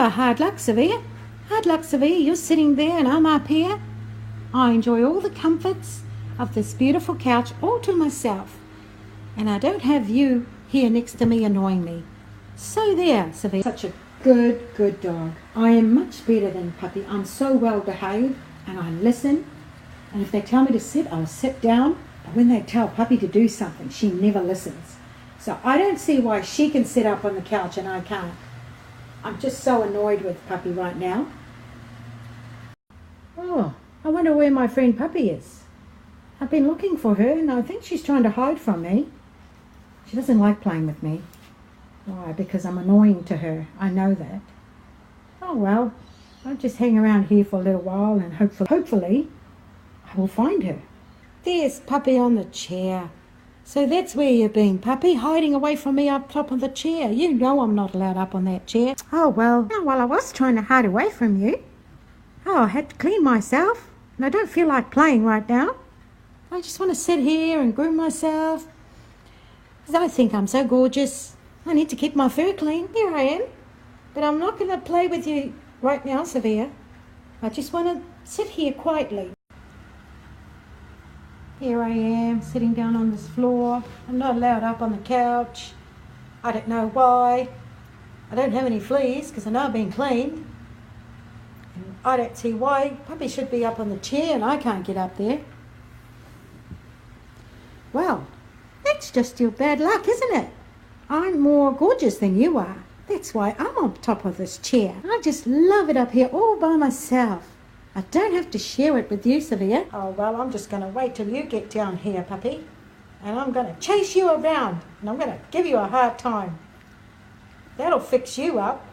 Oh, hard luck, Savea. Hard luck, Savea. You're sitting there and I'm up here. I enjoy all the comforts of this beautiful couch all to myself. And I don't have you here next to me annoying me. So there, Savea. Such a good dog. I am much better than Puppy. I'm so well behaved and I listen. And if they tell me to sit, I'll sit down. But when they tell Puppy to do something, she never listens. So I don't see why she can sit up on the couch and I can't. I'm just so annoyed with Puppy right now. Oh, I wonder where my friend Puppy is. I've been looking for her and I think she's trying to hide from me. She doesn't like playing with me. Why? Because I'm annoying to her. I know that. Oh well, I'll just hang around here for a little while and hopefully I will find her. There's Puppy on the chair. So that's where you've been, Puppy, hiding away from me up top of the chair. You know I'm not allowed up on that chair. Oh, well, I was trying to hide away from you. Oh, I had to clean myself, and I don't feel like playing right now. I just want to sit here and groom myself, because I think I'm so gorgeous. I need to keep my fur clean. Here I am. But I'm not going to play with you right now, Savea. I just want to sit here quietly. Here I am, sitting down on this floor. I'm not allowed up on the couch. I don't know why. I don't have any fleas because I know I've been cleaned. And I don't see why Puppy should be up on the chair and I can't get up there. Well, that's just your bad luck, isn't it? I'm more gorgeous than you are. That's why I'm on top of this chair. I just love it up here all by myself. I don't have to share it with you, Savea. Oh, well, I'm just going to wait till you get down here, Puppy. And I'm going to chase you around. And I'm going to give you a hard time. That'll fix you up.